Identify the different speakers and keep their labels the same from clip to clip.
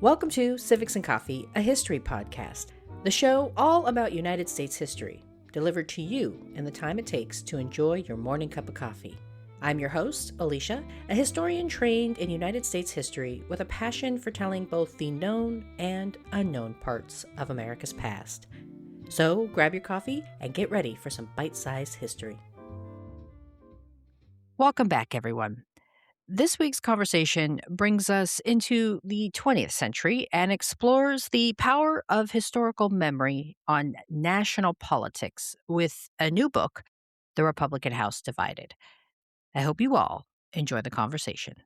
Speaker 1: Welcome to Civics and Coffee, a history podcast, the show all about United States history, delivered to you in the time it takes to enjoy your morning cup of coffee. I'm your host, Alicia, a historian trained in United States history with a passion for telling both the known and unknown parts of America's past. So grab your coffee and get ready for some bite-sized history. Welcome back, everyone. This week's conversation brings us into the 20th century and explores the power of historical memory on national politics with a new book, The Republican House Divided. I hope you all enjoy the conversation.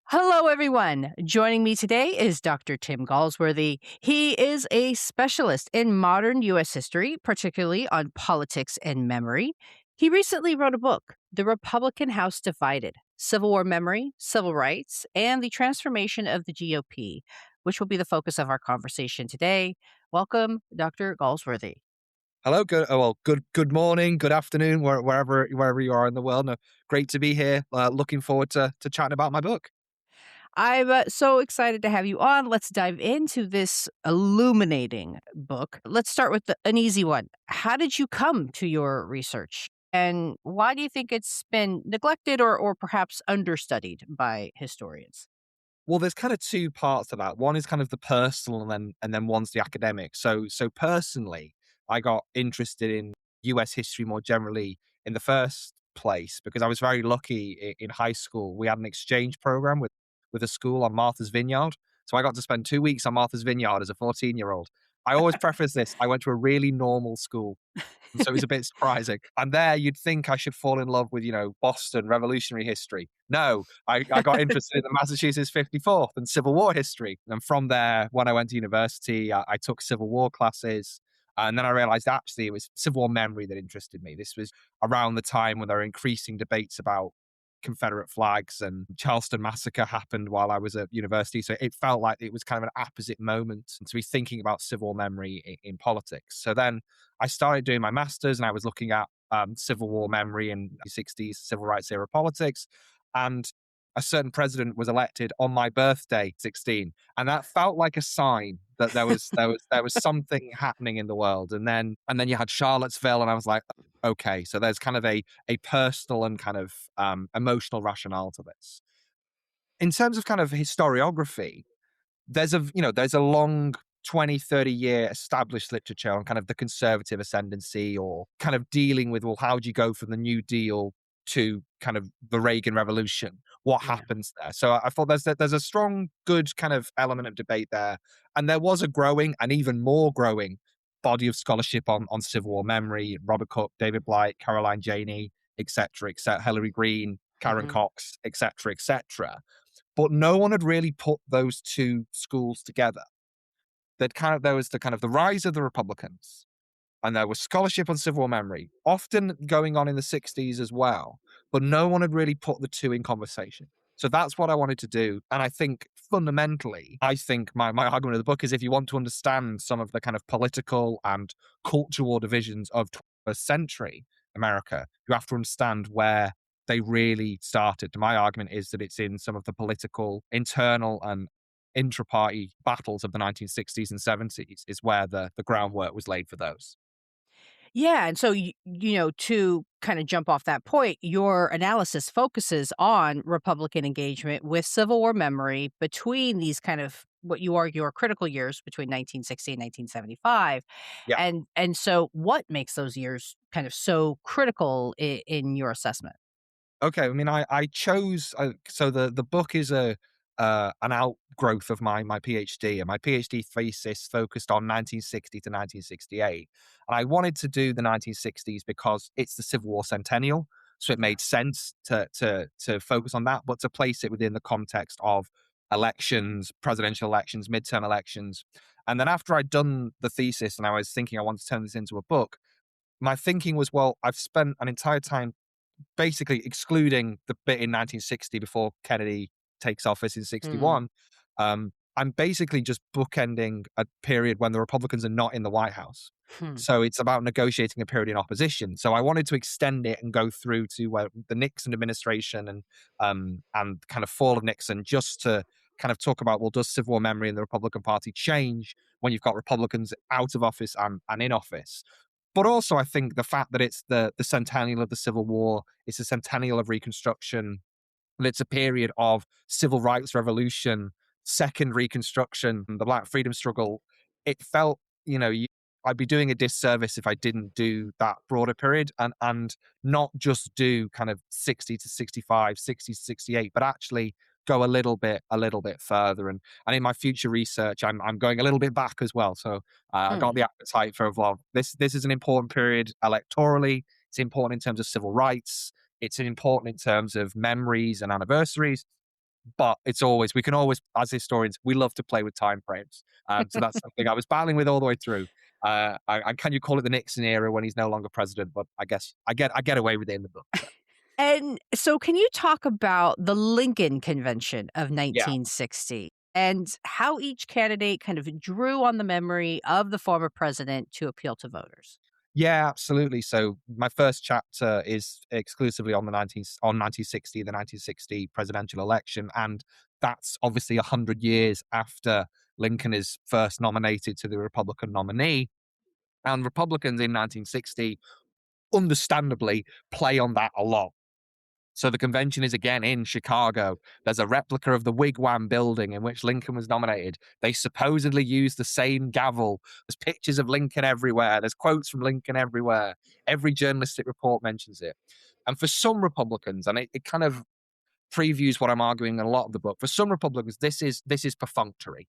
Speaker 1: Hello, everyone. Joining me today is Dr. Tim Galsworthy. He is a specialist in modern U.S. history, particularly on politics and memory. He recently wrote a book, The Republican House Divided: Civil War Memory, Civil Rights, and the Transformation of the GOP, which will be the focus of our conversation today. Welcome, Dr. Galsworthy.
Speaker 2: Hello, good morning, good afternoon, wherever you are in the world. No, great to be here. Looking forward to chatting about my book.
Speaker 1: I'm so excited to have you on. Let's dive into this illuminating book. Let's start with an easy one. How did you come to your research? And why do you think it's been neglected or perhaps understudied by historians?
Speaker 2: Well, there's kind of two parts to that. One is kind of the personal, and then one's the academic. So personally, I got interested in U.S. history more generally in the first place because I was very lucky in high school. We had an exchange program with a school on Martha's Vineyard, so I got to spend 2 weeks on Martha's Vineyard as a 14-year-old. I always preface this: I went to a really normal school. So it was a bit surprising. And there you'd think I should fall in love with, Boston Revolutionary history. No, I got interested in the Massachusetts 54th and Civil War history. And from there, when I went to university, I took Civil War classes. And then I realized actually it was Civil War memory that interested me. This was around the time when there were increasing debates about Confederate flags, and Charleston massacre happened while I was at university. So it felt like it was kind of an apposite moment to be thinking about Civil War memory in politics. So then I started doing my master's and I was looking at Civil War memory in the 60s, civil rights era politics. And a certain president was elected on my birthday, 16. And that felt like a sign that there was something happening in the world. And then you had Charlottesville, and I was like, okay, so there's kind of a personal and kind of emotional rationale to this. In terms of kind of historiography, there's a long 20, 30-year established literature on kind of the conservative ascendancy, or kind of dealing with, well, how do you go from the New Deal to kind of the Reagan Revolution? What happens there? So I thought there's a strong, good kind of element of debate there. And there was a growing and even more growing body of scholarship on Civil War memory: Robert Cook, David Blight, Caroline Janey, etc., Hillary Green, Karen Cox, etc. But no one had really put those two schools together. There was the rise of the Republicans, and there was scholarship on Civil War memory, often going on in the 60s as well, but no one had really put the two in conversation. So that's what I wanted to do. And I think fundamentally, my argument of the book is, if you want to understand some of the kind of political and cultural divisions of 21st century America, you have to understand where they really started. My argument is that it's in some of the political, internal and intra-party battles of the 1960s and 70s is where the groundwork was laid for those.
Speaker 1: Yeah. And so, to kind of jump off that point, your analysis focuses on Republican engagement with Civil War memory between these kind of what you argue are critical years between 1960 and 1975.
Speaker 2: Yeah.
Speaker 1: And so what makes those years kind of so critical in your assessment?
Speaker 2: Okay. I mean, I chose, so the book is an outgrowth of my PhD, and my PhD thesis focused on 1960 to 1968. And I wanted to do the 1960s because it's the Civil War centennial. So it made sense to focus on that, but to place it within the context of elections, presidential elections, midterm elections. And then after I'd done the thesis and I was thinking I wanted to turn this into a book, my thinking was, well, I've spent an entire time basically excluding the bit in 1960 before Kennedy takes office in 61. I'm basically just bookending a period when the Republicans are not in the White House. So it's about negotiating a period in opposition. So I wanted to extend it and go through to the Nixon administration and kind of fall of Nixon, just to kind of talk about, well, does Civil War memory in the Republican Party change when you've got Republicans out of office and in office? But also, I think the fact that it's the centennial of the Civil War, it's a centennial of Reconstruction, and it's a period of civil rights revolution, second Reconstruction, the Black freedom struggle. It felt, I'd be doing a disservice if I didn't do that broader period and not just do kind of 60 to 65, 60 to 68, but actually go a little bit further. And in my future research, I'm going a little bit back as well. So I got
Speaker 1: Hmm.
Speaker 2: the appetite for, well, this is an important period electorally. It's important in terms of civil rights. It's important in terms of memories and anniversaries, but we can always, as historians, we love to play with time frames. So that's something I was battling with all the way through. And can you call it the Nixon era when he's no longer president? But I guess I get away with it in the book. So
Speaker 1: And so, can you talk about the Lincoln Convention of
Speaker 2: yeah,
Speaker 1: 1960 and how each candidate kind of drew on the memory of the former president to appeal to voters?
Speaker 2: yeah, absolutely. So my first chapter is exclusively on the 1960, the 1960 presidential election, and that's obviously 100 years after Lincoln is first nominated to the Republican nominee. And Republicans in 1960 understandably play on that a lot. So the convention is again in Chicago. There's a replica of the Wigwam building in which Lincoln was nominated. They supposedly use the same gavel. There's pictures of Lincoln everywhere. There's quotes from Lincoln everywhere. Every journalistic report mentions it. And for some Republicans, and it kind of previews what I'm arguing in a lot of the book. For some Republicans, this is perfunctory.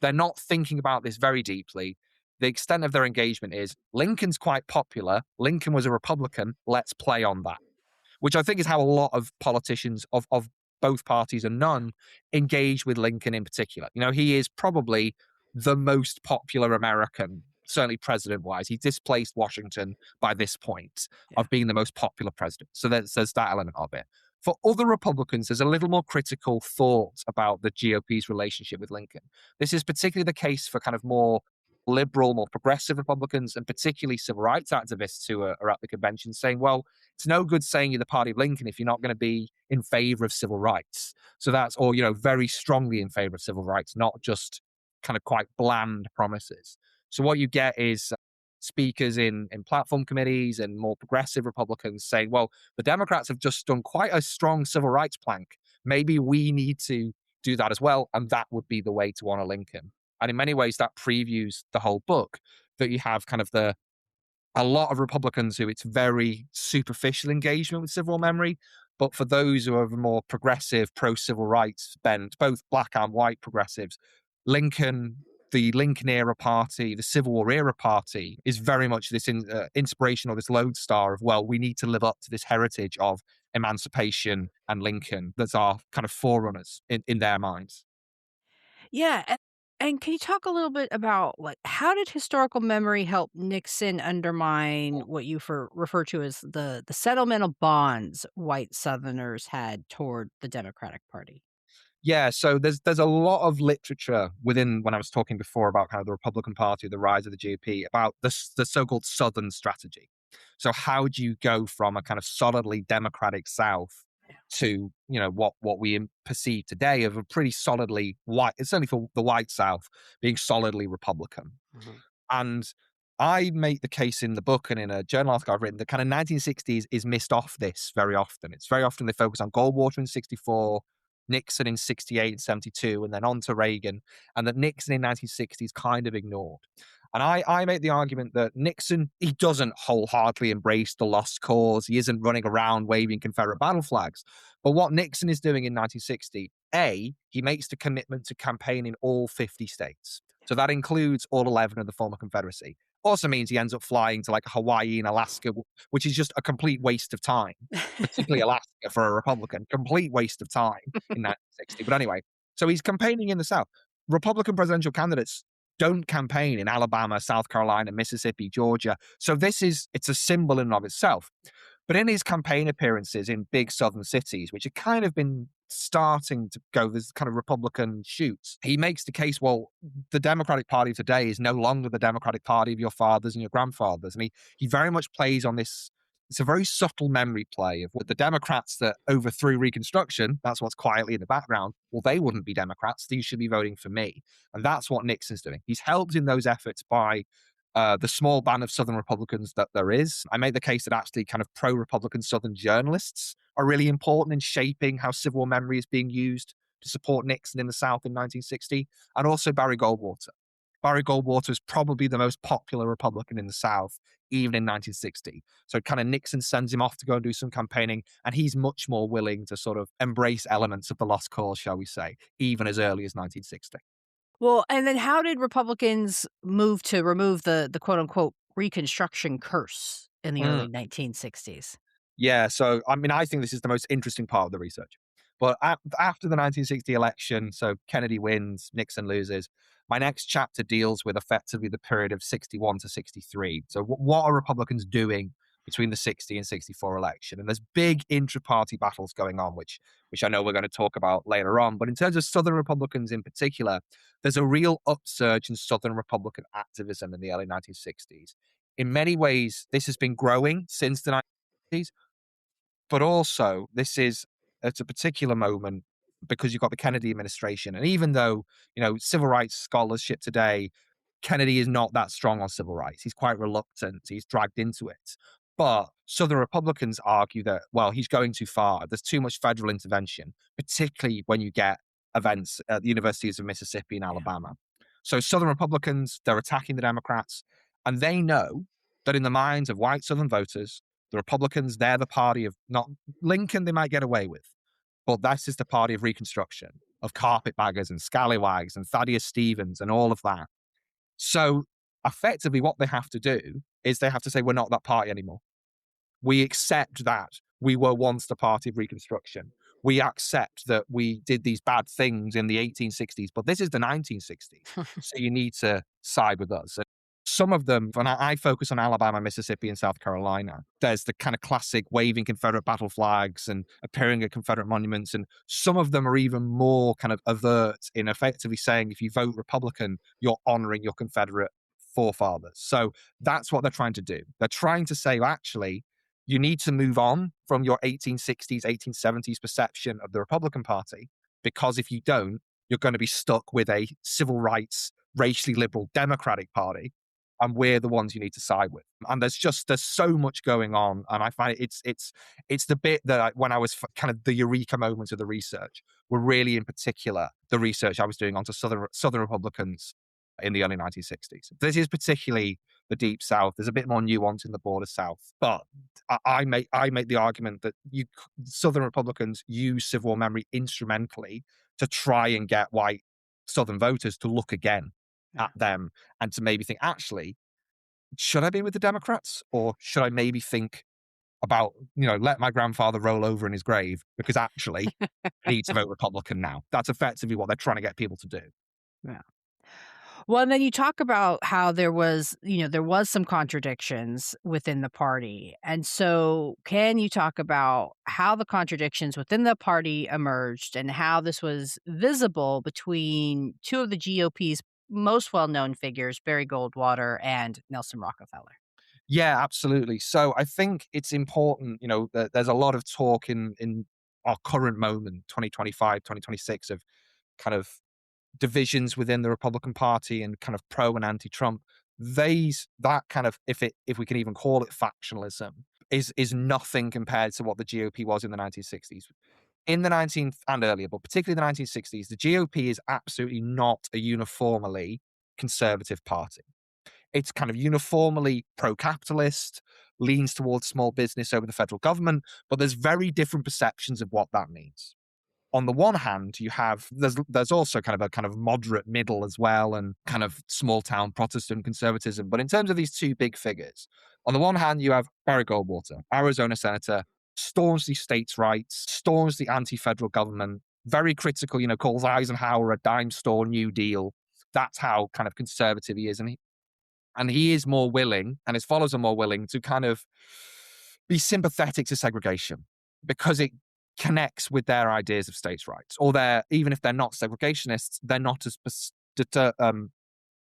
Speaker 2: They're not thinking about this very deeply. The extent of their engagement is Lincoln's quite popular. Lincoln was a Republican. Let's play on that, which I think is how a lot of politicians of both parties and none engage with Lincoln in particular. He is probably the most popular American, certainly president wise. He displaced Washington by this point
Speaker 1: Yeah.
Speaker 2: of being the most popular president. So there's that element of it. For other Republicans, there's a little more critical thought about the GOP's relationship with Lincoln. This is particularly the case for kind of more liberal, more progressive Republicans, and particularly civil rights activists who are at the convention saying, well, it's no good saying you're the party of Lincoln if you're not going to be in favor of civil rights. So that's, or, very strongly in favor of civil rights, not just kind of quite bland promises. So what you get is speakers in platform committees and more progressive Republicans saying, well, the Democrats have just done quite a strong civil rights plank. Maybe we need to do that as well. And that would be the way to honor Lincoln. And in many ways, that previews the whole book, that you have kind of a lot of Republicans who it's very superficial engagement with civil memory. But for those who are more progressive, pro civil rights bent, both black and white progressives, Lincoln, the Lincoln era party, the Civil War era party is very much this inspiration or this lodestar of, well, we need to live up to this heritage of emancipation and Lincoln that's our kind of forerunners in their minds.
Speaker 1: Yeah. And can you talk a little bit about like how did historical memory help Nixon undermine what you refer to as the settlemental bonds white Southerners had toward the Democratic Party?
Speaker 2: Yeah, so there's a lot of literature within, when I was talking before about kind of the Republican Party, the rise of the GOP, about the so-called Southern strategy. So how do you go from a kind of solidly Democratic South to what we perceive today of a pretty solidly white, it's certainly for the white South being solidly Republican.
Speaker 1: Mhm.
Speaker 2: And I make the case in the book and in a journal article I've written, the kind of 1960s is missed off this very often. It's very often they focus on Goldwater in 64, Nixon in 68 and 72, and then on to Reagan, and that Nixon in 1960 is kind of ignored. And I make the argument that Nixon, he doesn't wholeheartedly embrace the lost cause. He isn't running around waving Confederate battle flags. But what Nixon is doing in 1960, A, he makes the commitment to campaign in all 50 states. So that includes all 11 of the former Confederacy. Also means he ends up flying to like Hawaii and Alaska, which is just a complete waste of time, particularly Alaska for a Republican, complete waste of time in 1960. But anyway, so he's campaigning in the South. Republican presidential candidates don't campaign in Alabama, South Carolina, Mississippi, Georgia. So it's a symbol in and of itself. But in his campaign appearances in big southern cities, which have kind of been starting to go, there's kind of Republican shoots, he makes the case, well, the Democratic Party today is no longer the Democratic Party of your fathers and your grandfathers. And he very much plays on this It's a very subtle memory play of what the Democrats that overthrew Reconstruction, that's what's quietly in the background. Well, they wouldn't be Democrats. These should be voting for me. And that's what Nixon's doing. He's helped in those efforts by the small band of Southern Republicans that there is. I made the case that actually kind of pro Republican Southern journalists are really important in shaping how Civil War memory is being used to support Nixon in the South in 1960, and also Barry Goldwater. Barry Goldwater is probably the most popular Republican in the South, even in 1960. So kind of Nixon sends him off to go and do some campaigning, and he's much more willing to sort of embrace elements of the lost cause, shall we say, even as early as 1960.
Speaker 1: Well, and then how did Republicans move to remove the quote unquote Reconstruction curse in the
Speaker 2: Mm.
Speaker 1: early 1960s?
Speaker 2: Yeah, so I mean, I think this is the most interesting part of the research. But after the 1960 election, so Kennedy wins, Nixon loses. My next chapter deals with effectively the period of 61 to 63. So, what are Republicans doing between the 60 and 64 election? And there's big intra-party battles going on, which I know we're going to talk about later on. But in terms of Southern Republicans in particular, there's a real upsurge in Southern Republican activism in the early 1960s. In many ways, this has been growing since the 1960s, but also this is at a particular moment because you've got the Kennedy administration. And even though, civil rights scholarship today, Kennedy is not that strong on civil rights. He's quite reluctant. He's dragged into it. But Southern Republicans argue that, well, he's going too far. There's too much federal intervention, particularly when you get events at the universities of Mississippi and
Speaker 1: Yeah.
Speaker 2: Alabama. So Southern Republicans, they're attacking the Democrats, and they know that in the minds of white Southern voters, the Republicans, they're the party of not Lincoln, they might get away with, but this is the party of Reconstruction, of carpetbaggers and scallywags and Thaddeus Stevens and all of that. So effectively, what they have to do is they have to say, we're not that party anymore. We accept that we were once the party of Reconstruction. We accept that we did these bad things in the 1860s, but this is the 1960s. So you need to side with us. And some of them, and I focus on Alabama, Mississippi, and South Carolina, there's the kind of classic waving Confederate battle flags and appearing at Confederate monuments. And some of them are even more kind of overt in effectively saying if you vote Republican, you're honoring your Confederate forefathers. So that's what they're trying to do. They're trying to say, well, actually, you need to move on from your 1860s, 1870s perception of the Republican Party, because if you don't, you're going to be stuck with a civil rights, racially liberal Democratic Party, and we're the ones you need to side with. And there's so much going on, and I find it's the bit that when I was kind of the eureka moments of the research were really in particular the research I was doing onto Southern Republicans in the early 1960s. This is particularly the Deep South. There's a bit more nuance in the border South, but I make the argument that Southern Republicans use Civil War memory instrumentally to try and get white Southern voters to look again
Speaker 1: Yeah.
Speaker 2: at them and to maybe think, actually, should I be with the Democrats or should I maybe think about, let my grandfather roll over in his grave because actually I need to vote Republican now. That's effectively what they're trying to get people to do.
Speaker 1: Yeah. Well, and then you talk about how there was some contradictions within the party. And so can you talk about how the contradictions within the party emerged and how this was visible between two of the GOP's most well-known figures, Barry Goldwater and Nelson Rockefeller?
Speaker 2: Yeah, absolutely. So I think it's important, that there's a lot of talk in our current moment, 2025, 2026, of kind of divisions within the Republican Party and kind of pro and anti-Trump. That kind of, if we can even call it factionalism, is nothing compared to what the GOP was in the 1960s. In the 19th and earlier, but particularly the 1960s, the GOP is absolutely not a uniformly conservative party. It's kind of uniformly pro-capitalist, leans towards small business over the federal government, but there's very different perceptions of what that means. On the one hand, there's also kind of moderate middle as well, and kind of small town Protestant conservatism. But in terms of these two big figures, on the one hand, you have Barry Goldwater, Arizona senator, storms the states' rights, storms the anti-federal government, very critical, calls Eisenhower a dime store New Deal. That's how kind of conservative he is. And he is more willing, and his followers are more willing to kind of be sympathetic to segregation because it connects with their ideas of states' rights. Or even if they're not segregationists, they're not as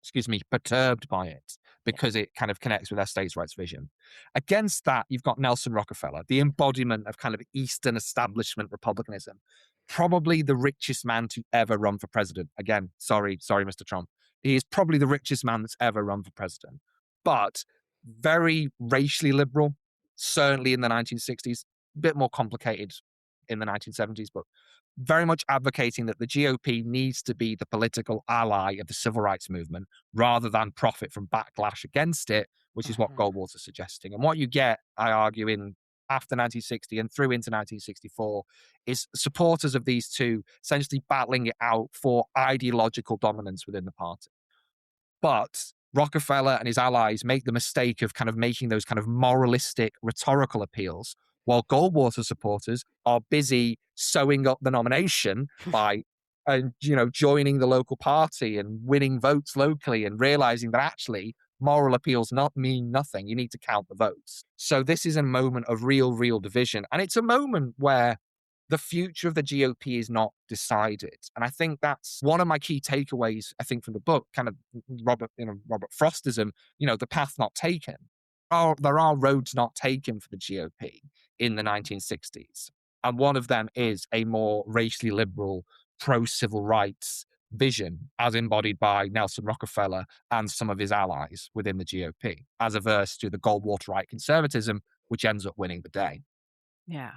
Speaker 2: excuse me, perturbed by it
Speaker 1: Yeah.
Speaker 2: because it kind of connects with their states' rights vision. Against that, you've got Nelson Rockefeller, the embodiment of kind of Eastern establishment republicanism, probably the richest man to ever run for president. Again, sorry, Mr. Trump. He is probably the richest man that's ever run for president, but very racially liberal, certainly in the 1960s, a bit more complicated in the 1970s, but very much advocating that the GOP needs to be the political ally of the civil rights movement rather than profit from backlash against it, which is what
Speaker 1: Mhm.
Speaker 2: Goldwater's suggesting. And what you get, I argue, in after 1960 and through into 1964 is supporters of these two essentially battling it out for ideological dominance within the party. But Rockefeller and his allies make the mistake of kind of making those kind of moralistic rhetorical appeals, while Goldwater supporters are busy sewing up the nomination by, joining the local party and winning votes locally and realizing that actually moral appeals not mean nothing. You need to count the votes. So this is a moment of real division, and it's a moment where the future of the GOP is not decided. And I think that's one of my key takeaways, I think, from the book, kind of Robert Frostism, the path not taken. There are roads not taken for the GOP in the 1960s. And one of them is a more racially liberal, pro civil rights vision, as embodied by Nelson Rockefeller and some of his allies within the GOP, as averse to the Goldwaterite conservatism, which ends up winning the day.
Speaker 1: Yeah.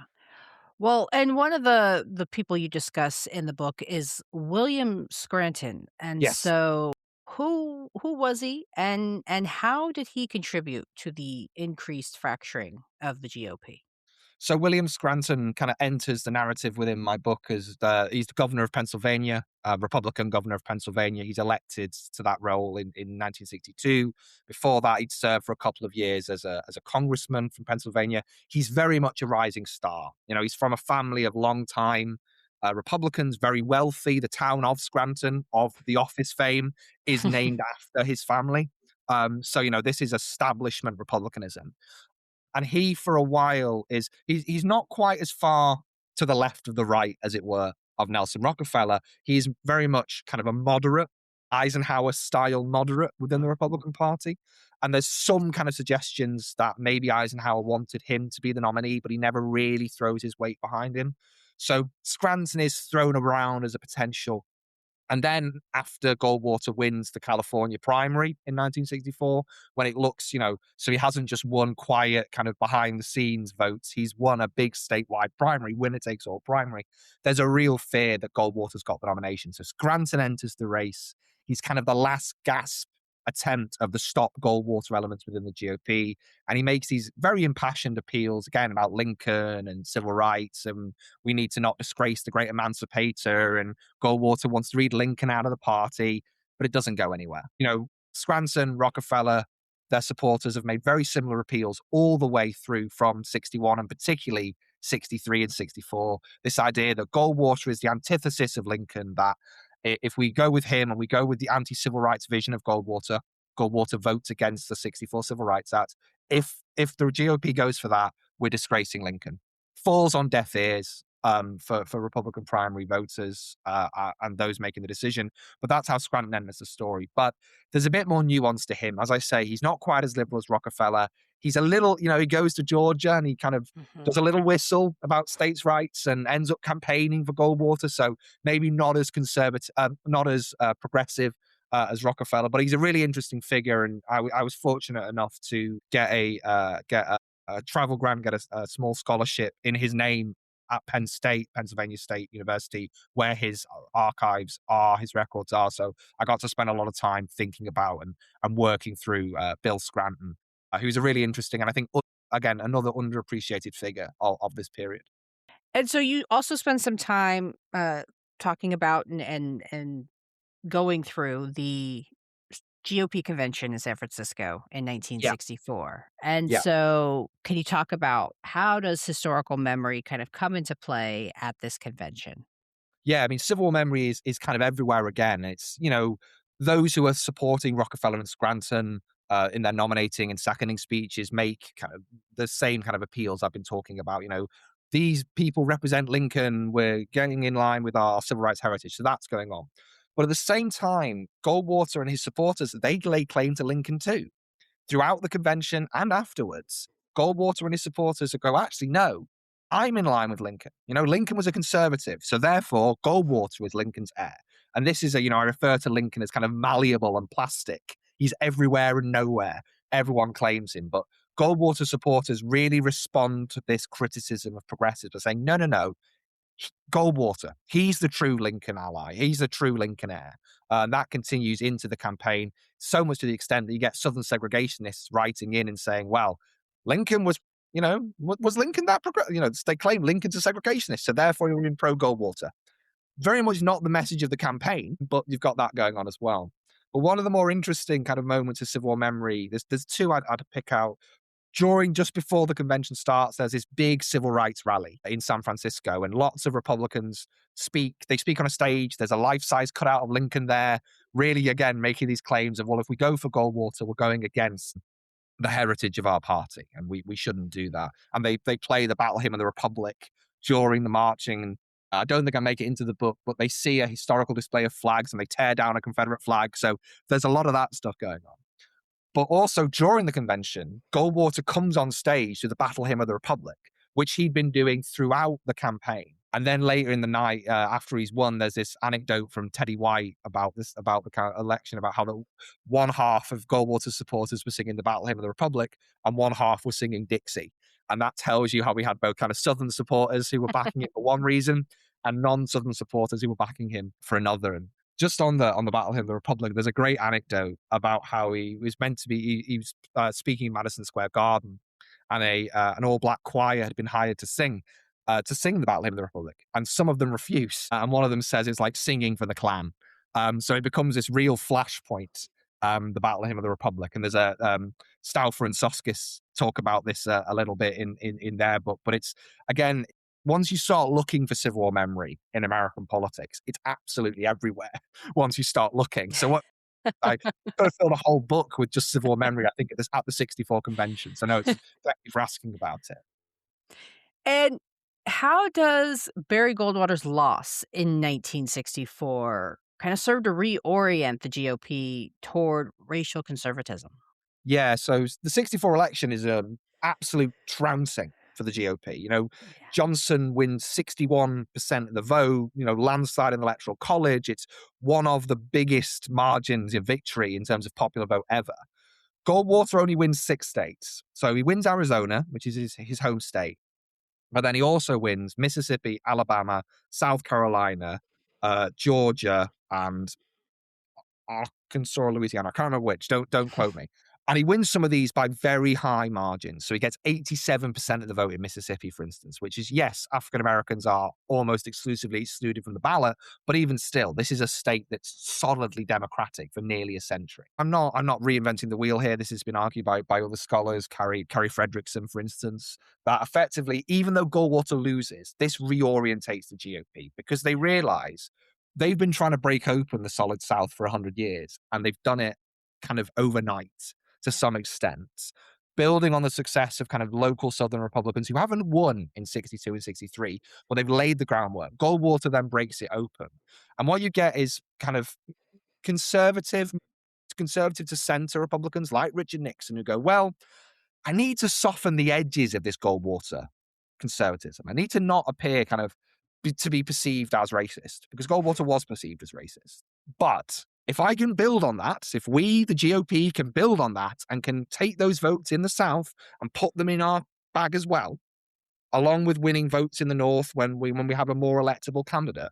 Speaker 1: Well, and one of the people you discuss in the book is William Scranton, and
Speaker 2: Yes.
Speaker 1: so who was he, and how did he contribute to the increased fracturing of the GOP?
Speaker 2: So William Scranton kind of enters the narrative within my book as he's the governor of Pennsylvania, Republican governor of Pennsylvania. He's elected to that role in 1962. Before that, he'd served for a couple of years as a congressman from Pennsylvania. He's very much a rising star. He's from a family of long time Republicans, very wealthy. The town of Scranton, of The Office fame, is named after his family. So this is establishment Republicanism. And he, for a while, he's not quite as far to the left of the right, as it were, of Nelson Rockefeller. He's very much kind of a moderate, Eisenhower style moderate within the Republican Party. And there's some kind of suggestions that maybe Eisenhower wanted him to be the nominee, but he never really throws his weight behind him. So Scranton is thrown around as a potential. And then after Goldwater wins the California primary in 1964, when it looks, so he hasn't just won quiet kind of behind the scenes votes, he's won a big statewide primary, winner takes all primary. There's a real fear that Goldwater's got the nomination. So Scranton enters the race. He's kind of the last gasp attempt of the stop Goldwater elements within the GOP. And he makes these very impassioned appeals, again, about Lincoln and civil rights. And we need to not disgrace the great emancipator. And Goldwater wants to read Lincoln out of the party, but it doesn't go anywhere. Scranton, Rockefeller, their supporters have made very similar appeals all the way through from 61 and particularly 63 and 64. This idea that Goldwater is the antithesis of Lincoln, that if we go with him and we go with the anti-civil rights vision of Goldwater, Goldwater votes against the 64 Civil Rights Act. If the GOP goes for that, we're disgracing Lincoln. Falls on deaf ears for Republican primary voters and those making the decision. But that's how Scranton enters the story. But there's a bit more nuance to him. As I say, he's not quite as liberal as Rockefeller. He's a little, he goes to Georgia and he kind of
Speaker 1: Mhm.
Speaker 2: does a little whistle about states' rights and ends up campaigning for Goldwater. So maybe not as conservative, not as progressive as Rockefeller, but he's a really interesting figure. And I was fortunate enough to get a travel grant, get a small scholarship in his name at Penn State, Pennsylvania State University, where his archives are, his records are. So I got to spend a lot of time thinking about and working through Bill Scranton, who's a really interesting and I think again another underappreciated figure of this period.
Speaker 1: And so you also spend some time talking about and going through the GOP convention in San Francisco in
Speaker 2: Yeah,
Speaker 1: 1964. And
Speaker 2: yeah.
Speaker 1: so can you talk about how does historical memory kind of come into play at this convention?
Speaker 2: Yeah, I mean, civil war memory is kind of everywhere again. It's, those who are supporting Rockefeller and Scranton in their nominating and seconding speeches make kind of the same kind of appeals I've been talking about. These people represent Lincoln. We're getting in line with our civil rights heritage. So that's going on. But at the same time, Goldwater and his supporters, they lay claim to Lincoln too. Throughout the convention and afterwards, Goldwater and his supporters would go, actually, no, I'm in line with Lincoln. Lincoln was a conservative, so therefore Goldwater is Lincoln's heir. And this is I refer to Lincoln as kind of malleable and plastic. He's everywhere and nowhere. Everyone claims him. But Goldwater supporters really respond to this criticism of progressives by saying, no, no, no, Goldwater, he's the true Lincoln ally. He's the true Lincoln heir. And that continues into the campaign, so much to the extent that you get Southern segregationists writing in and saying, well, Lincoln was, was Lincoln that progressive? They claim Lincoln's a segregationist, so therefore you're in pro Goldwater. Very much not the message of the campaign, but you've got that going on as well. But one of the more interesting kind of moments of Civil War memory, there's two I'd pick out just before the convention starts. There's this big civil rights rally in San Francisco, and lots of Republicans speak. They speak on a stage. There's a life-size cutout of Lincoln there, really, again, making these claims of, well, if we go for Goldwater, we're going against the heritage of our party, and we shouldn't do that. And they play the Battle Hymn of the Republic during the marching. And I don't think I make it into the book, but they see a historical display of flags and they tear down a Confederate flag. So there's a lot of that stuff going on. But also during the convention, Goldwater comes on stage to the Battle Hymn of the Republic, which he'd been doing throughout the campaign. And then later in the night, after he's won, there's this anecdote from Teddy White about the kind of election, about how the one half of Goldwater's supporters were singing the Battle Hymn of the Republic and one half were singing Dixie. And that tells you how we had both kind of Southern supporters who were backing it for one reason and non-Southern supporters who were backing him for another. And just on the Battle Hymn of the Republic, there's a great anecdote about how he was meant to be. He was speaking in Madison Square Garden, and an all black choir had been hired to sing the Battle Hymn of the Republic, and some of them refuse, and one of them says it's like singing for the Klan. So it becomes this real flashpoint, the Battle Hymn of the Republic, and there's a Stauffer and Soskis talk about this a little bit in their book, but it's again, once you start looking for Civil War memory in American politics, it's absolutely everywhere once you start looking. So what I could have filled a whole book with just Civil War memory, I think, at the 64 convention. So no, thank you for asking about it.
Speaker 1: And how does Barry Goldwater's loss in 1964 kind of serve to reorient the GOP toward racial conservatism?
Speaker 2: Yeah, so the 64 election is an absolute trouncing for the GOP.
Speaker 1: Yeah.
Speaker 2: Johnson wins 61% of the vote, landslide in the Electoral College. It's one of the biggest margins of victory in terms of popular vote ever. Goldwater only wins 6 states. So he wins Arizona, which is his home state. But then he also wins Mississippi, Alabama, South Carolina, Georgia, and Arkansas or Louisiana. I can't remember which. Don't quote me. And he wins some of these by very high margins. So he gets 87% of the vote in Mississippi, for instance, which is, yes, African Americans are almost exclusively excluded from the ballot, but even still, this is a state that's solidly Democratic for nearly a century. I'm not reinventing the wheel here. This has been argued by other scholars, Carrie Fredrickson, for instance, that effectively, even though Goldwater loses, this reorientates the GOP because they realize they've been trying to break open the solid South for 100 years, and they've done it kind of overnight to some extent, building on the success of kind of local Southern Republicans who haven't won in 62 and 63, but they've laid the groundwork. Goldwater then breaks it open. And what you get is kind of conservative to center Republicans like Richard Nixon who go, well, I need to soften the edges of this Goldwater conservatism. I need to not appear kind of to be perceived as racist, because Goldwater was perceived as racist. But if I can build on that, if we, the GOP, can build on that and can take those votes in the South and put them in our bag as well, along with winning votes in the North when we have a more electable candidate,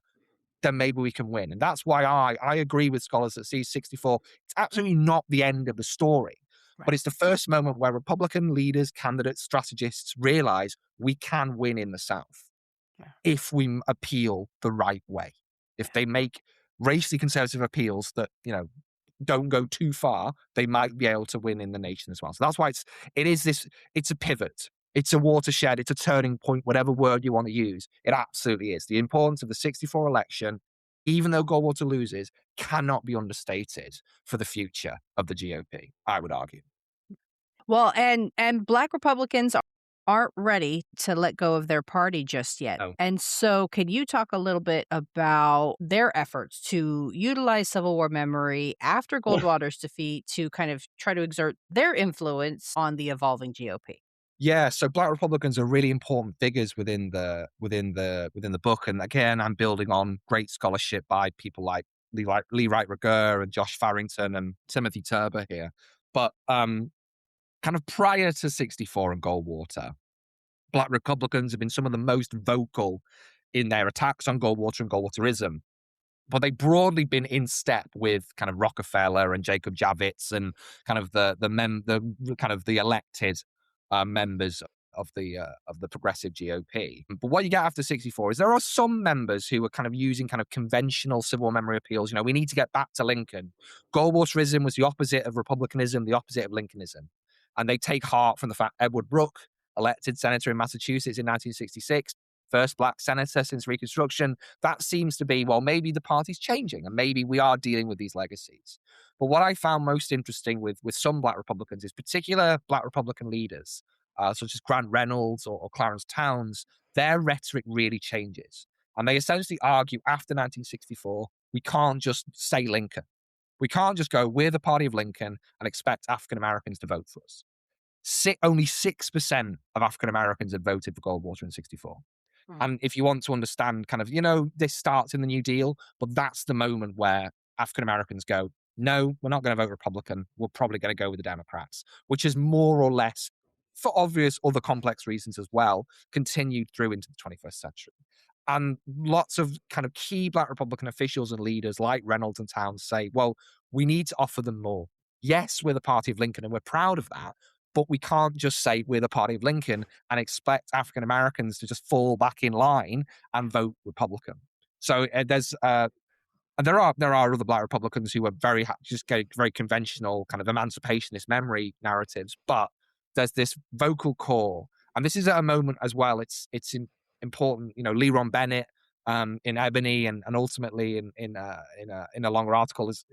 Speaker 2: then maybe we can win. And that's why I agree with scholars that see 64, it's absolutely not the end of the story, but
Speaker 1: Right.
Speaker 2: it's the first moment where Republican leaders, candidates, strategists realize we can win in the South
Speaker 1: Yeah.
Speaker 2: if we appeal the right way. If they make racially conservative appeals that, don't go too far, they might be able to win in the nation as well. So that's why it's a pivot. It's a watershed. It's a turning point, whatever word you want to use. It absolutely is. The importance of the 64 election, even though Goldwater loses, cannot be understated for the future of the GOP, I would argue.
Speaker 1: Well, and Black Republicans aren't ready to let go of their party just yet.
Speaker 2: No.
Speaker 1: And so, can you talk a little bit about their efforts to utilize Civil War memory after Goldwater's defeat to kind of try to exert their influence on the evolving GOP?
Speaker 2: Yeah, so Black Republicans are really important figures within the book, and again, I'm building on great scholarship by people like Lee Wright Rigueur and Josh Farrington and Timothy Turber here. But kind of prior to '64 and Goldwater, Black Republicans have been some of the most vocal in their attacks on Goldwater and Goldwaterism, but they've broadly been in step with kind of Rockefeller and Jacob Javits and kind of the kind of the elected members of the progressive GOP. But what you get after '64 is there are some members who are kind of using kind of conventional Civil War memory appeals. You know, we need to get back to Lincoln. Goldwaterism was the opposite of Republicanism, the opposite of Lincolnism, and they take heart from the fact Edward Brooke, elected senator in Massachusetts in 1966, first black senator since Reconstruction. That seems to be, well, maybe the party's changing and maybe we are dealing with these legacies. But what I found most interesting with some black Republicans is particular black Republican leaders, such as Grant Reynolds or Clarence Towns, their rhetoric really changes. And they essentially argue after 1964, we can't just say Lincoln. We can't just go, we're the party of Lincoln and expect African Americans to vote for us. Only 6% of African Americans had voted for Goldwater in '64.
Speaker 1: Mm.
Speaker 2: And if you want to understand kind of, this starts in the New Deal, but that's the moment where African Americans go, no, we're not going to vote Republican. We're probably going to go with the Democrats, which is more or less, for obvious other complex reasons as well, continued through into the 21st century. And lots of kind of key black Republican officials and leaders like Reynolds and Towns say, well, we need to offer them more. Yes, we're the party of Lincoln and we're proud of that, but we can't just say we're the party of Lincoln and expect African Americans to just fall back in line and vote Republican. So and there are other black Republicans who are just get very conventional kind of emancipationist memory narratives, but there's this vocal core, and this is at a moment as well. Important, Leron Bennett in Ebony, and ultimately in a longer article is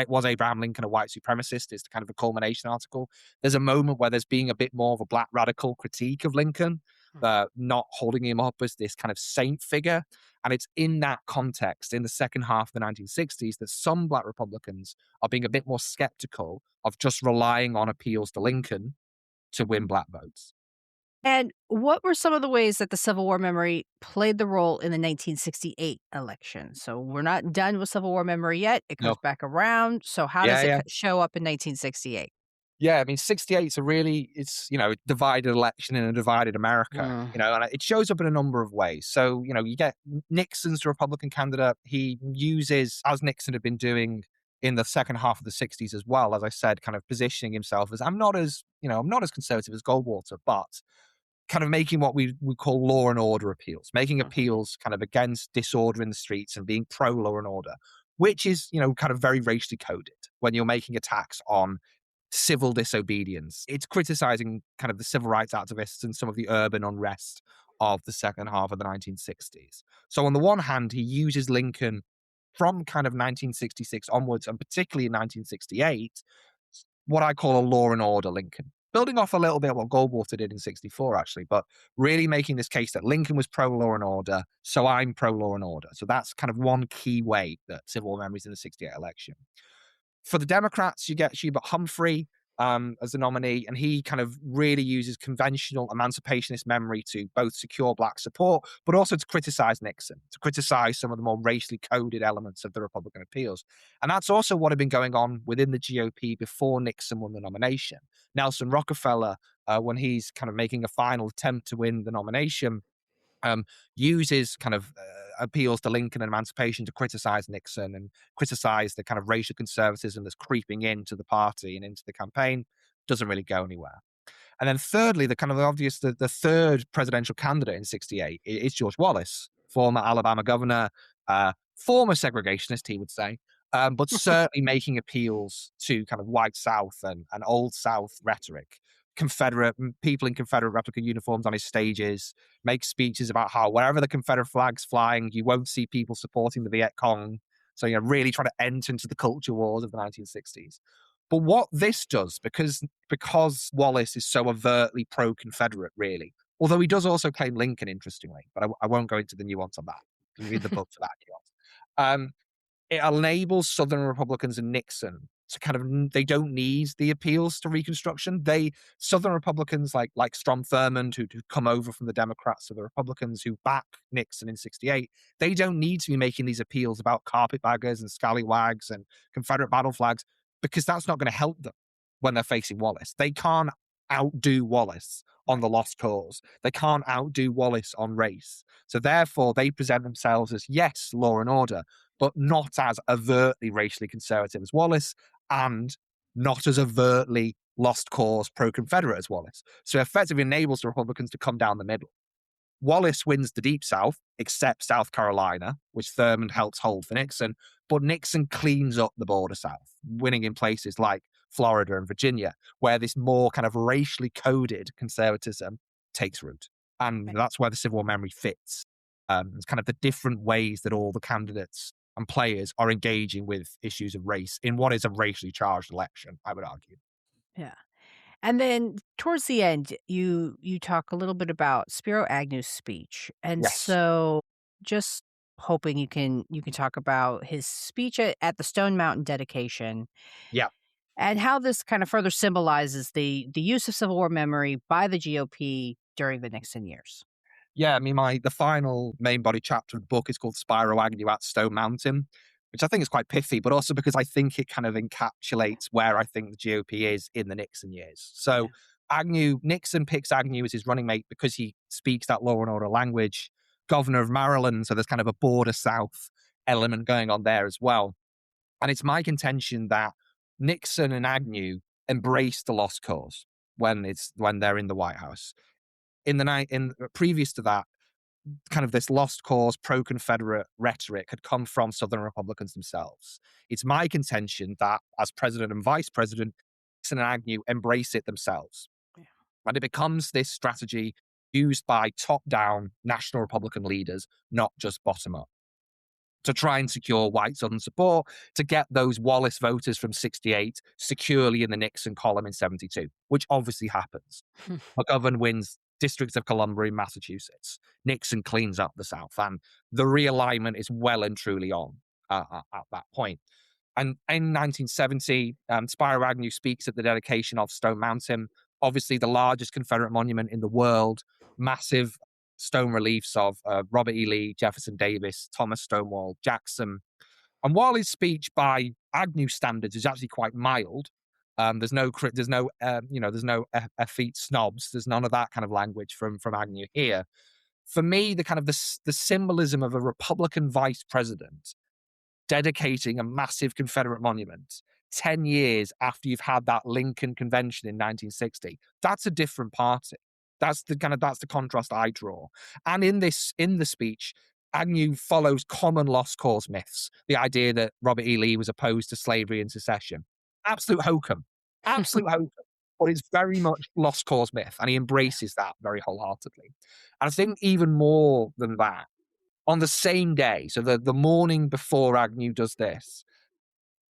Speaker 2: was Abraham Lincoln a white supremacist? Is kind of a culmination article. There's a moment where there's being a bit more of a black radical critique of Lincoln, not holding him up as this kind of saint figure. And it's in that context, in the second half of the 1960s, that some black Republicans are being a bit more skeptical of just relying on appeals to Lincoln to win black votes.
Speaker 1: And what were some of the ways that the Civil War memory played the role in the 1968 election? So we're not done with Civil War memory yet. It comes
Speaker 2: No.
Speaker 1: back around. So how does
Speaker 2: Yeah,
Speaker 1: it
Speaker 2: yeah.
Speaker 1: show up in 1968?
Speaker 2: Yeah, I mean, '68 is a divided election in a divided America,
Speaker 1: Mm.
Speaker 2: and it shows up in a number of ways. So, you get Nixon's the Republican candidate. He uses, as Nixon had been doing in the second half of the '60s as well, as I said, kind of positioning himself as, I'm not as conservative as Goldwater, but kind of making what we would call law and order appeals, making
Speaker 1: Mhm.
Speaker 2: appeals kind of against disorder in the streets and being pro law and order, which is, kind of very racially coded when you're making attacks on civil disobedience. It's criticizing kind of the civil rights activists and some of the urban unrest of the second half of the 1960s. So on the one hand, he uses Lincoln from kind of 1966 onwards, and particularly in 1968, what I call a law and order Lincoln. Building off a little bit what Goldwater did in '64, actually, but really making this case that Lincoln was pro law and order, so I'm pro law and order. So that's kind of one key way that Civil War memories in the '68 election. For the Democrats, you get Hubert Humphrey as the nominee, and he kind of really uses conventional emancipationist memory to both secure black support, but also to criticize Nixon, to criticize some of the more racially coded elements of the Republican appeals. And that's also what had been going on within the GOP before Nixon won the nomination. Nelson Rockefeller, when he's kind of making a final attempt to win the nomination, um, uses kind of appeals to Lincoln and emancipation to criticize Nixon and criticize the kind of racial conservatism that's creeping into the party and into the campaign. Doesn't really go anywhere. And then thirdly, the kind of obvious, the third presidential candidate in '68 is George Wallace, former Alabama governor, former segregationist, he would say, but certainly making appeals to kind of white South and old South rhetoric. People in Confederate replica uniforms on his stages, make speeches about how wherever the Confederate flag's flying, you won't see people supporting the Viet Cong. So, really trying to enter into the culture wars of the 1960s. But what this does, because Wallace is so overtly pro-Confederate, really, although he does also claim Lincoln, interestingly, but I won't go into the nuance on that. You can read the book for that nuance. It enables Southern Republicans and Nixon to kind of they don't need the appeals to Reconstruction. Southern Republicans like Strom Thurmond, who come over from the Democrats to the Republicans who back Nixon in '68, they don't need to be making these appeals about carpetbaggers and scallywags and Confederate battle flags because that's not going to help them when they're facing Wallace. They can't outdo Wallace on
Speaker 1: Right.
Speaker 2: the lost cause. They can't outdo Wallace on race. So therefore, they present themselves as, yes, law and order, but not as overtly racially conservative as Wallace and not as overtly lost cause pro Confederate as Wallace. So effectively enables the Republicans to come down the middle. Wallace wins the Deep South, except South Carolina, which Thurmond helps hold for Nixon, but Nixon cleans up the border South, winning in places like Florida and Virginia, where this more kind of racially coded conservatism takes root. And
Speaker 1: Right.
Speaker 2: that's where the Civil War memory fits. It's kind of the different ways that all the candidates and players are engaging with issues of race in what is a racially charged election, I would argue.
Speaker 1: Yeah. And then towards the end, you talk a little bit about Spiro Agnew's speech. And
Speaker 2: Yes.
Speaker 1: so just hoping you can talk about his speech at the Stone Mountain dedication
Speaker 2: Yeah.
Speaker 1: and how this kind of further symbolizes the use of Civil War memory by the GOP during the Nixon years.
Speaker 2: Yeah, I mean, the final main body chapter of the book is called Spyro Agnew at Stone Mountain, which I think is quite pithy, but also because I think it kind of encapsulates where I think the GOP is in the Nixon years.
Speaker 1: Yeah.
Speaker 2: So Nixon picks Agnew as his running mate because he speaks that law and order language. Governor of Maryland, so there's kind of a border South element going on there as well. And it's my contention that Nixon and Agnew embrace the lost cause when they're in the White House. In the night in previous to that, kind of this lost cause pro-Confederate rhetoric had come from Southern Republicans themselves. It's my contention that as president and vice president, Nixon and Agnew embrace it themselves.
Speaker 1: Yeah.
Speaker 2: And it becomes this strategy used by top-down national Republican leaders, not just bottom-up, to try and secure white Southern support to get those Wallace voters from '68 securely in the Nixon column in '72, which obviously happens. McGovern wins District of Columbia in Massachusetts. Nixon cleans up the South, and the realignment is well and truly on at that point. And in 1970, Spiro Agnew speaks at the dedication of Stone Mountain, obviously the largest Confederate monument in the world, massive stone reliefs of Robert E. Lee, Jefferson Davis, Thomas Stonewall Jackson. And while his speech by Agnew standards is actually quite mild, there's no effete snobs. There's none of that kind of language from Agnew here. For me, the symbolism of a Republican vice president dedicating a massive Confederate monument 10 years after you've had that Lincoln Convention in 1960. That's a different party. That's the contrast I draw. And in the speech, Agnew follows common lost cause myths. The idea that Robert E. Lee was opposed to slavery and secession. Absolute hokum. Absolute hokum. But it's very much lost cause myth, and he embraces that very wholeheartedly. And I think even more than that, on the same day, so the morning before Agnew does this,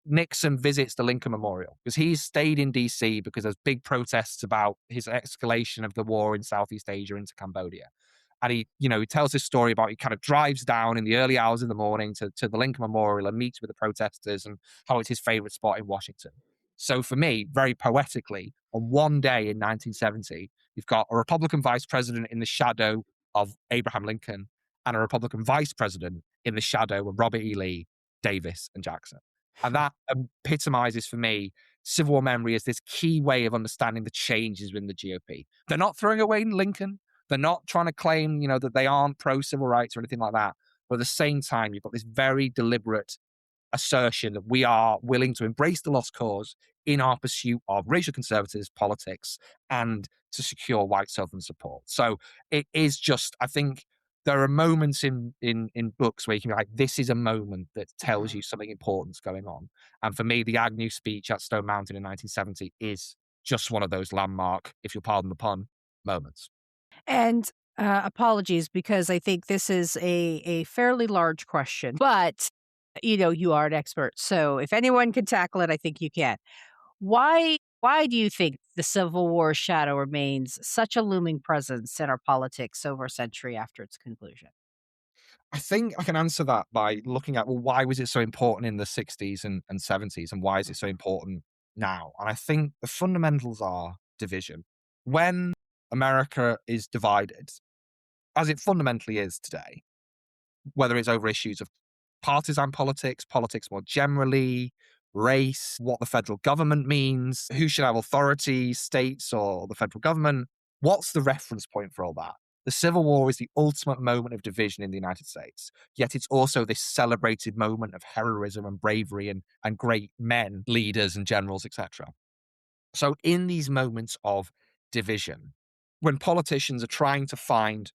Speaker 2: Nixon visits the Lincoln Memorial because he's stayed in DC because there's big protests about his escalation of the war in Southeast Asia into Cambodia. And he tells this story about he kind of drives down in the early hours of the morning to the Lincoln Memorial and meets with the protesters and how it's his favorite spot in Washington. So for me, very poetically, on one day in 1970, you've got a Republican vice president in the shadow of Abraham Lincoln and a Republican vice president in the shadow of Robert E. Lee, Davis, and Jackson. And that epitomizes for me Civil War memory as this key way of understanding the changes within the GOP. They're not throwing away Lincoln. They're not trying to claim, that they aren't pro civil rights or anything like that. But at the same time, you've got this very deliberate assertion that we are willing to embrace the lost cause in our pursuit of racial conservative politics and to secure white Southern support. So it is just, I think there are moments in books where you can be like, this is a moment that tells
Speaker 1: Mhm.
Speaker 2: you something important's going on. And for me, the Agnew speech at Stone Mountain in 1970 is just one of those landmark, if you'll pardon the pun, moments.
Speaker 1: And, apologies because I think this is a fairly large question, but, you are an expert, so if anyone can tackle it, I think you can. Why do you think the Civil War shadow remains such a looming presence in our politics over a century after its conclusion?
Speaker 2: I think I can answer that by looking at, well, why was it so important in the 60s and 70s, and why is it so
Speaker 1: Mhm,
Speaker 2: important now? And I think the fundamentals are division. When America is divided, as it fundamentally is today, whether it's over issues of partisan politics, politics more generally, race, what the federal government means, who should have authority, states or the federal government. What's the reference point for all that? The Civil War is the ultimate moment of division in the United States, yet it's also this celebrated moment of heroism and bravery and great men, leaders and generals, etc. So, in these moments of division, when politicians are trying to find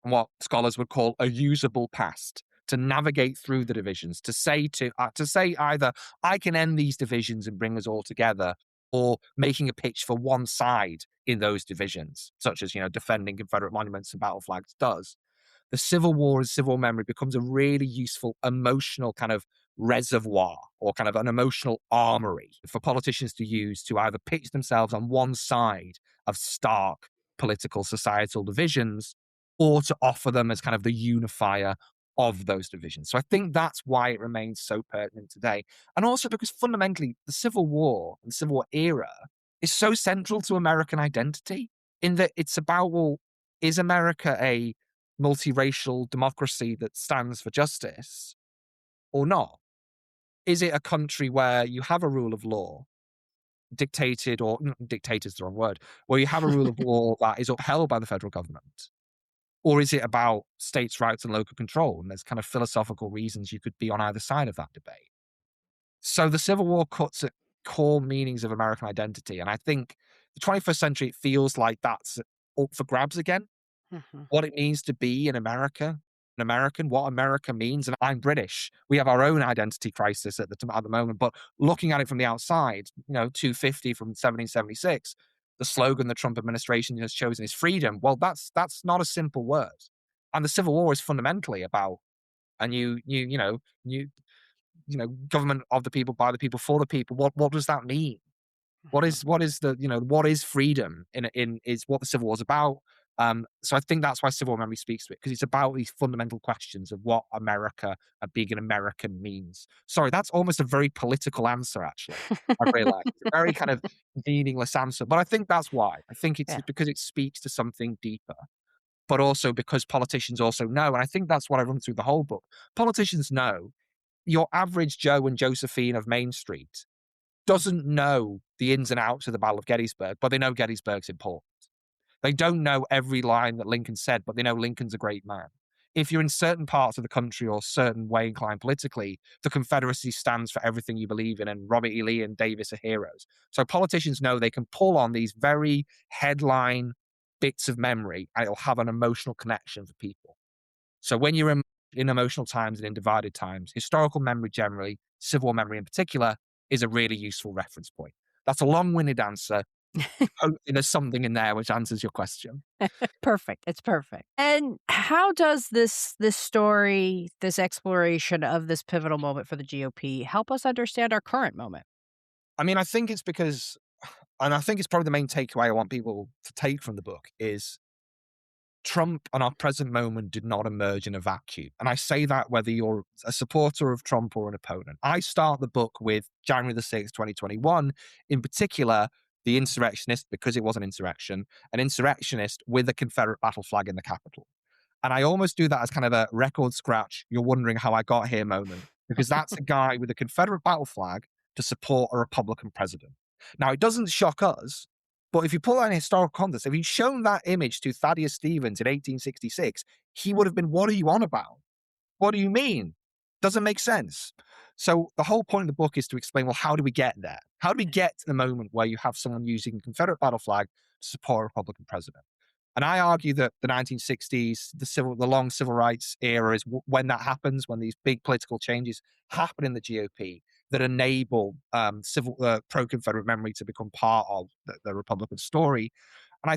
Speaker 2: what scholars would call a usable past to navigate through the divisions, to say either I can end these divisions and bring us all together, or making a pitch for one side in those divisions, such as defending Confederate monuments and battle flags does. The Civil War and civil memory becomes a really useful emotional kind of reservoir or kind of an emotional armory for politicians to use to either pitch themselves on one side of stark political societal divisions, or to offer them as kind of the unifier of those divisions. So I think that's why it remains so pertinent today. And also because fundamentally, the Civil War and the Civil War era is so central to American identity in that it's about, well, is America a multiracial democracy that stands for justice or not? Is it a country where you have a rule of law dictated, or dictated is the wrong word, where you have a rule of law that is upheld by the federal government? Or is it about states' rights and local control? And there's kind of philosophical reasons you could be on either side of that debate. So the Civil War cuts at core meanings of American identity. And I think the 21st century, it feels like that's up for grabs again.
Speaker 1: mhm.
Speaker 2: What it means to be an American, what America means. And I'm British. We have our own identity crisis at the moment. But looking at it from the outside, 250 from 1776, the slogan the Trump administration has chosen is freedom. Well, that's not a simple word. And the Civil War is fundamentally about a government of the people, by the people, for the people. What does that mean?
Speaker 1: Mhm.
Speaker 2: What is freedom in is what the Civil War is about. So I think that's why Civil War memory speaks to it, because it's about these fundamental questions of what America and being an American means. Sorry, that's almost a very political answer, actually. I realize it's a very kind of meaningless answer, but I think that's why. I think it's
Speaker 1: Yeah.
Speaker 2: because it speaks to something deeper, but also because politicians also know, and I think that's what I run through the whole book. Politicians know your average Joe and Josephine of Main Street doesn't know the ins and outs of the Battle of Gettysburg, but they know Gettysburg's important. They don't know every line that Lincoln said, but they know Lincoln's a great man. If you're in certain parts of the country or certain way inclined politically, the Confederacy stands for everything you believe in, and Robert E. Lee and Davis are heroes. So politicians know they can pull on these very headline bits of memory and it'll have an emotional connection for people. So when you're in emotional times and in divided times, historical memory generally, Civil War memory in particular, is a really useful reference point. That's a long-winded answer. Hopefully, there's something in there which answers your question.
Speaker 1: Perfect. It's perfect. And how does this story, this exploration of this pivotal moment for the GOP help us understand our current moment?
Speaker 2: I mean, I think it's because, and I think it's probably the main takeaway I want people to take from the book is Trump and our present moment did not emerge in a vacuum. And I say that whether you're a supporter of Trump or an opponent. I start the book with January the 6th, 2021, in particular, the insurrectionist, because it was an insurrectionist with a Confederate battle flag in the Capitol. And I almost do that as kind of a record scratch, you're wondering how I got here moment, because that's a guy with a Confederate battle flag to support a Republican president. Now, it doesn't shock us, but if you put that in historical context, if you'd shown that image to Thaddeus Stevens in 1866, he would have been, what are you on about? What do you mean? Doesn't make sense. So the whole point of the book is to explain, well, how do we get there? How do we get to the moment where you have someone using a Confederate battle flag to support a Republican president? And I argue that the 1960s, the long civil rights era is when that happens, when these big political changes happen in the GOP that enable pro-Confederate memory to become part of the Republican story. And I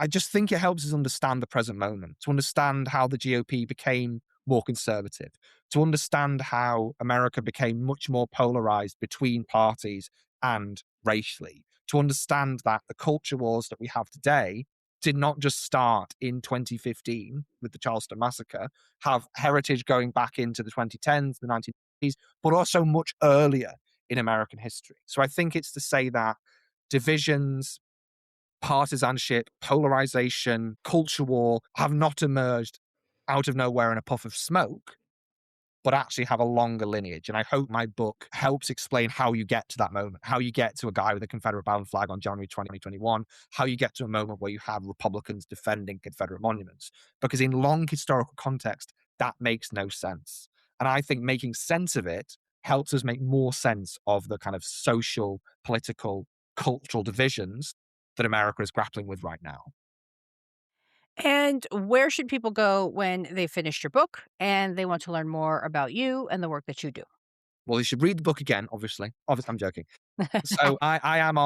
Speaker 2: just think it helps us understand the present moment, to understand how the GOP became more conservative, to understand how America became much more polarized between parties and racially, to understand that the culture wars that we have today did not just start in 2015 with the Charleston massacre, have heritage going back into the 2010s, the 1980s, but also much earlier in American history. So I think it's to say that divisions, partisanship, polarization, culture war have not emerged out of nowhere in a puff of smoke, but actually have a longer lineage. And I hope my book helps explain how you get to that moment, how you get to a guy with a Confederate battle flag on January 2021, how you get to a moment where you have Republicans defending Confederate monuments. Because in long historical context, that makes no sense. And I think making sense of it helps us make more sense of the kind of social, political, cultural divisions that America is grappling with right now.
Speaker 1: And where should people go when they finished your book and they want to learn more about you and the work that you do?
Speaker 2: Well, you should read the book again, obviously. Obviously, I'm joking. So I am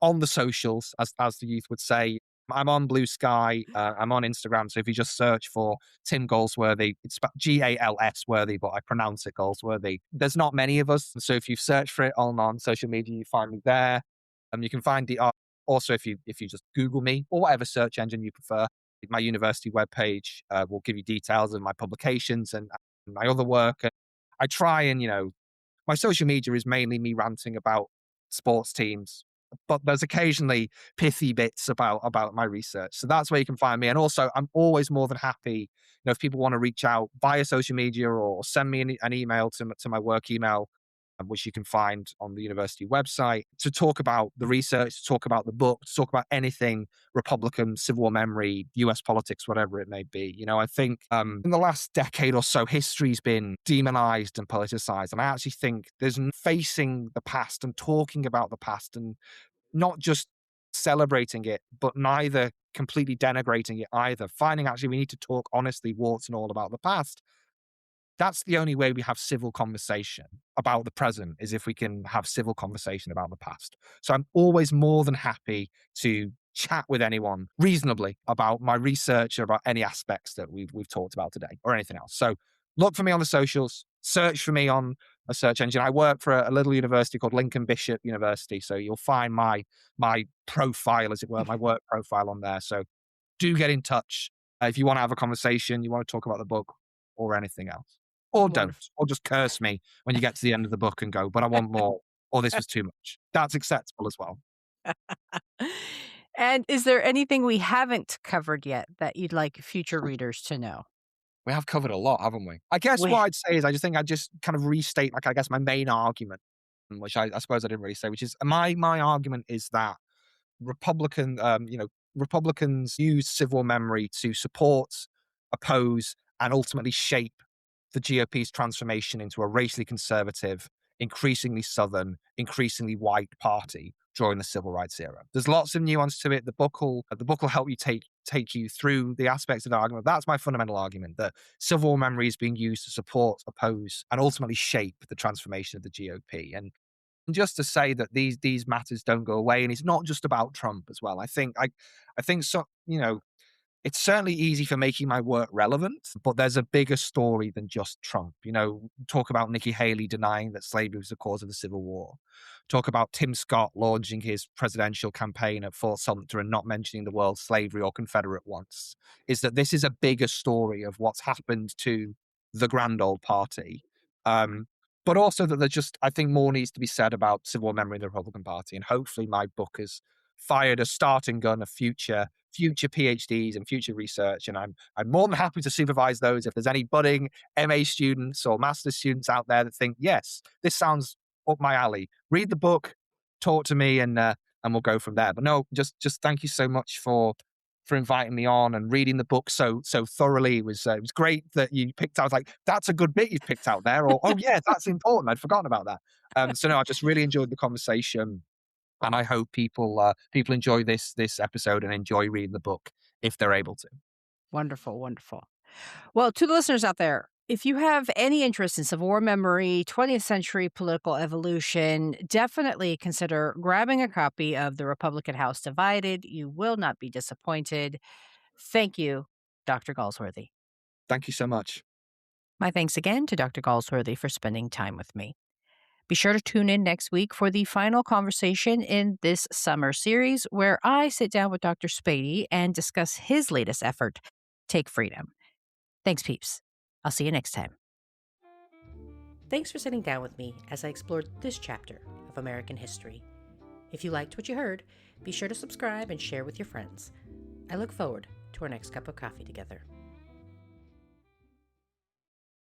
Speaker 2: on the socials, as the youth would say. I'm on Blue Sky. I'm on Instagram. So if you just search for Tim Galsworthy, it's spelled Gals Worthy, but I pronounce it Galsworthy. There's not many of us, so if you search for it on social media, you find me there. You can find the art. Also, if you just Google me or whatever search engine you prefer, my university webpage will give you details of my publications and my other work. And I try and my social media is mainly me ranting about sports teams, but there's occasionally pithy bits about my research. So that's where you can find me. And also, I'm always more than happy, if people want to reach out via social media or send me an email to my work email, which you can find on the university website, to talk about the research, to talk about the book, to talk about anything Republican, Civil War memory, US politics, whatever it may be. I think in the last decade or so, history's been demonized and politicized. And I actually think there's facing the past and talking about the past and not just celebrating it, but neither completely denigrating it either. Finding actually we need to talk honestly, warts and all, about the past. That's the only way we have civil conversation about the present, is if we can have civil conversation about the past. So I'm always more than happy to chat with anyone reasonably about my research or about any aspects that we've talked about today or anything else. So look for me on the socials, search for me on a search engine. I work for a little university called Lincoln Bishop University, so you'll find my profile, as it were, my work profile on there. So do get in touch if you want to have a conversation, you want to talk about the book or anything else. Or don't,
Speaker 1: Wonderful.
Speaker 2: or just curse me when you get to the end of the book and go, "But I want more," or "This was too much." That's acceptable as well.
Speaker 1: And is there anything we haven't covered yet that you'd like future readers to know?
Speaker 2: We have covered a lot, haven't we? I guess what
Speaker 1: We
Speaker 2: I'd say is I just kind of restate, like, I guess my main argument, which I suppose I didn't really say, which is my argument is that Republican, Republicans use civil memory to support, oppose, and ultimately shape the GOP's transformation into a racially conservative, increasingly southern, increasingly white party during the civil rights era. There's lots of nuance to it. The book will help you take you through the aspects of the argument. That's my fundamental argument, that civil memory is being used to support, oppose, and ultimately shape the transformation of the GOP. And just to say that these matters don't go away, and it's not just about Trump as well. I think so. It's certainly easy for making my work relevant, but there's a bigger story than just Trump. Talk about Nikki Haley denying that slavery was the cause of the Civil War. Talk about Tim Scott launching his presidential campaign at Fort Sumter and not mentioning the word slavery or Confederate once. Is that this is a bigger story of what's happened to the grand old party. Um, but also that I think more needs to be said about civil war memory in the Republican Party. And hopefully my book has fired a starting gun of future PhDs and future research. And I'm more than happy to supervise those if there's any budding MA students or master's students out there that think, yes, this sounds up my alley. Read the book, talk to me, and we'll go from there. But no, just thank you so much for inviting me on and reading the book so thoroughly. It was great that you picked out, like, that's a good bit you've picked out there, or oh yeah, that's important. I'd forgotten about that. So no, I just really enjoyed the conversation, and I hope people enjoy this episode and enjoy reading the book if they're able to.
Speaker 1: Wonderful, wonderful. Well, to the listeners out there, if you have any interest in Civil War memory, 20th century political evolution, definitely consider grabbing a copy of The Republican House Divided. You will not be disappointed. Thank you, Dr. Galsworthy.
Speaker 2: Thank you so much.
Speaker 1: My thanks again to Dr. Galsworthy for spending time with me. Be sure to tune in next week for the final conversation in this summer series where I sit down with Dr. Spady and discuss his latest effort, Take Freedom. Thanks, peeps. I'll see you next time. Thanks for sitting down with me as I explored this chapter of American history. If you liked what you heard, be sure to subscribe and share with your friends. I look forward to our next cup of coffee together.